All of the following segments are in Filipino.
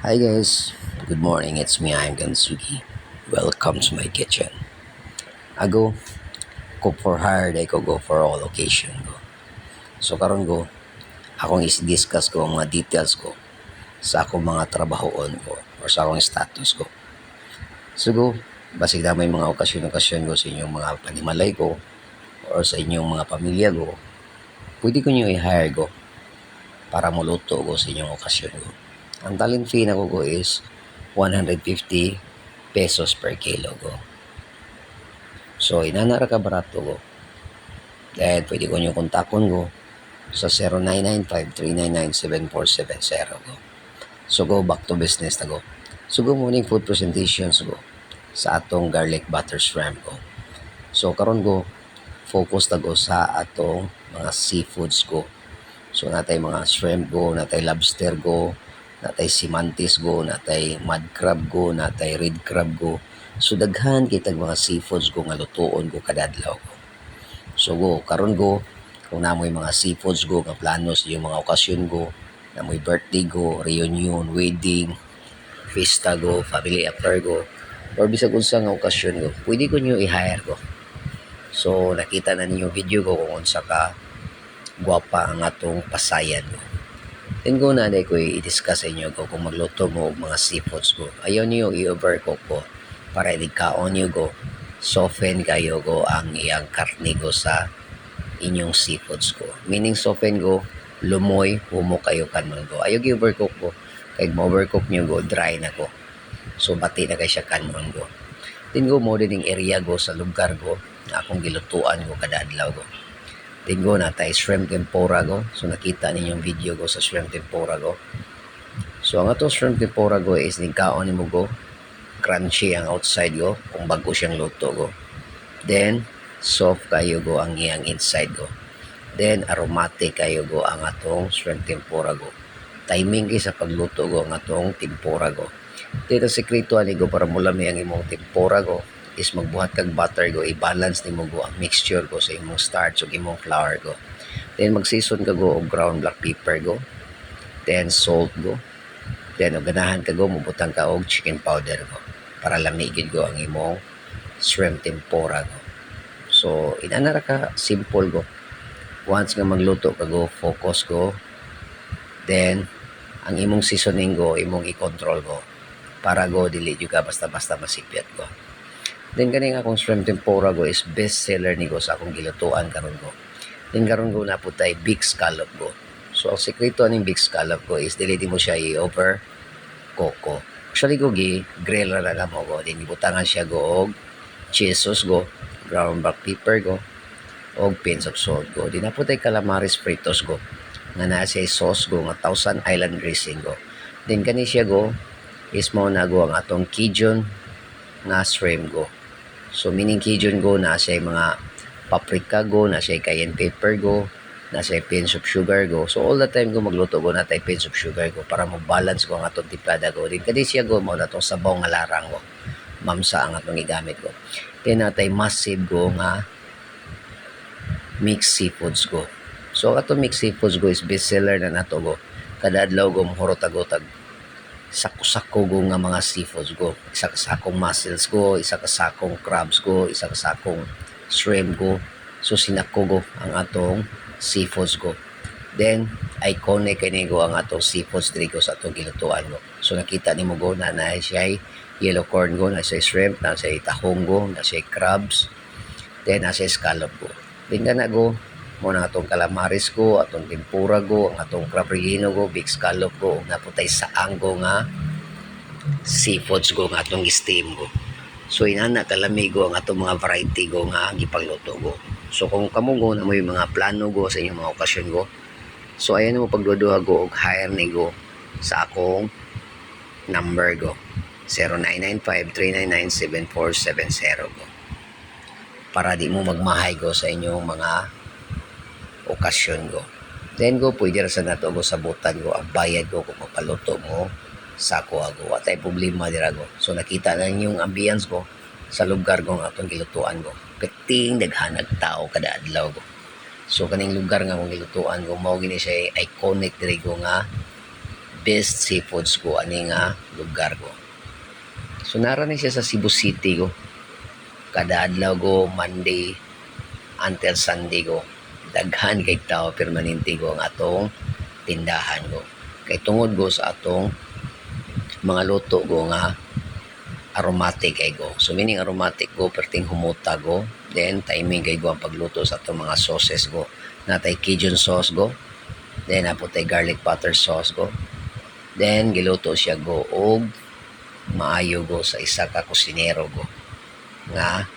Hi guys, good morning. It's me, I'm Gansugi. Welcome to my kitchen. I go cook for hire, I go for all occasion go. So karon go, akong is-discuss ko ang mga details ko sa akong mga trabahoon ko or sa akong status ko. So go, basig na may mga okasyon-okasyon ko sa inyong mga panimalay ko or sa inyong mga pamilya ko, pwede ko nyo i-hire go para muluto ko sa inyong okasyon ko. Ang talent fee na ko is 150 pesos per kilo go. So, inanara ka barato ko. Dahil pwede ko nyo kontakon ko sa 0995-399-7470 go. So, go back to business na go. So, go morning food presentations go sa atong garlic butter shrimp go. So, karon go, focus na go sa atong mga seafoods go. So, natay mga shrimp go, natay lobster go, natay simantis go, natay mud crab go, natay red crab go. So daghan kitag mga seafoods go nga lutuon go kada adlaw go. So go karon go kung namoy mga seafoods go nga planos yung mga okasyon go, namoy birthday go, reunion, wedding, fiesta go, family affair go, or bisag unsa nga okasyon go, pwede ko nyo i-hire go. So nakita na ninyo video ko kung unsa ka gwapa ang atong pasayan go. Then go na ko i-discuss sa inyo ko kung magluto mo og mga seafoods go. Ayaw niyo i-overcook ko para idikaon niyo go. Soften kayo go ang iyang karne go sa inyong seafoods go. Meaning soften go, lumoy, humo kayo kanon go. Ayaw i-overcook ko. Kaya ma-overcook niyo go, dry na go. So bati na kay siya kanon go. Then go mo din area go sa lugar go na akong gilutuan go kada adlaw go. Then go na tayo shrimp tempura go. So nakita ninyong video go sa shrimp tempura go. So ang atong shrimp tempura go is nigkaon nimo go. Crunchy ang outside go kung bago siyang luto go. Then soft kayo go ang iyang inside go. Then aromatic kayo go ang atong shrimp tempura go. Timing kay sa pagluto go ang atong tempura go. Dito sekreto ani go para mulami ang imong tempura go is magbuhat kag butter go, i-balance nimo go ang mixture go sa imong starch ug imong flour go. Then mag-season ka go og ground black pepper go. Then salt go. Then og ganahan ka go mubutang ka og chicken powder go para lamigid go ang imong shrimp tempura go. So inana ra ka simple go. Once nga magluto ka go, focus go. Then ang imong seasoning go, imong i-control go para go dili jud ka basta-basta masipyat go. Then kaning akong shrimp tempura go is best seller ni go sa akong gilutuan karon go. Then karon go na putay big scallop go. So ang sekreto aning big scallop go is dili di mo siya i-over cook. Actually go grill ra na mo go. Then ibutangan siya go og cheese sauce go, ground black pepper go, og pinch of salt go. Di na putay calamares fritos go. Nga naa siya sauce go nga Thousand Island dressing go. Then kani siya go is mo na go ang atong Cajun nga shrimp go. So meaning Cajun go na siya mga paprika go, na siya cayenne pepper go, na siya pinch of sugar go. So all the time go magluto go na tay pinch of sugar go para mo-balance ko ang atong timplada go. Din kadi siya go mao na tong sabaw nga larang go. Mamsa ang atong igamit go. Then natay massive go nga mixed seafoods go. So atong mixed seafoods go is best seller na nato go. Kada adlaw go mohoro tagotag sako-sako go nga mga seafoods go. Isa ka sakong mussels go, isa ka sakong crabs go, isa ka sakong shrimp go. So sinako go ang atong seafoods go. Then iconic kini go ang atong seafoods diri go sa atong gilutuan go. So nakita nimo go na siya yellow corn go, na siya shrimp, na siya tahong go, na siya crabs, then na siya scallop go. Then na go mo na atong calamares go, atong tempura go, ang atong crab relleno go, big scallop go, ug naputay saang go nga seafoods go nga atong steam go. So inana kalami go ang atong mga variety go nga gipagluto go. So kung kamo go na mo yung mga plano go sa inyong mga okasyon go, so ayan mo pagduduha go og hire ni go sa akong number go 0995-399-7470 go para di mo magmahay go sa inyong mga okasyon go. Then go pwede ra sa nato go sabutan go ang bayad go kung mapaluto mo sa ako go. Watay problema dira go. So nakita na yung ambience go sa lugar go nga atong gilutuan go. Peting daghanag tao kada adlaw go. So kaning lugar nga akong gilutuan go mao gini siya iconic diri go nga best seafoods ko ani nga lugar ko. So nara ni siya sa Cebu City ko. Kada adlaw ko Monday until Sunday ko. Daghan kay tao permanente ko ang atong tindahan ko. Kay tungod ko sa atong mga luto ko nga aromatic kay go. So meaning aromatic go perting humuta go. Then timing kay go ang pagluto sa atong mga sauces go. Natay Cajun sauce go. Then apotay garlic butter sauce go. Then giluto siya go og maayo go sa isa ka kusinero go nga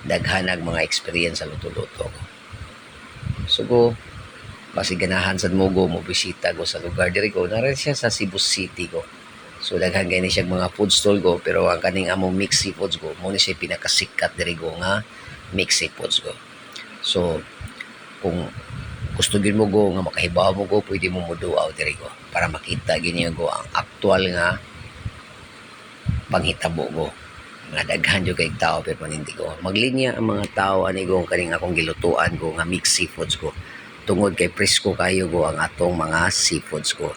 daghanag mga experience sa luto-luto ko. So go basi ganahan sad mo go mo bisita go sa lugar diri ko. Naran siya sa Cebu City go. So daghan kay ni siya mga food stall go pero ang kaning among mixed seafoods go mo ni siya pinakasikat diri go nga mixed seafoods go. So kung gusto gid mo go nga makahibaw mo go pwede mo moduaw diri go para makita gini go ang aktual nga panghitabo go nga daghan jud kay tao permanente ko. Maglinya ang mga tao ani go kaning akong gilutuan go nga mixed seafoods ko. Tungod kay presko kayo go ang atong mga seafoods ko.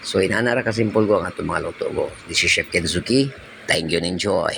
So inana ra ka simple go ang atong mga luto go. This is Chef Kenzuki. Thank you and enjoy.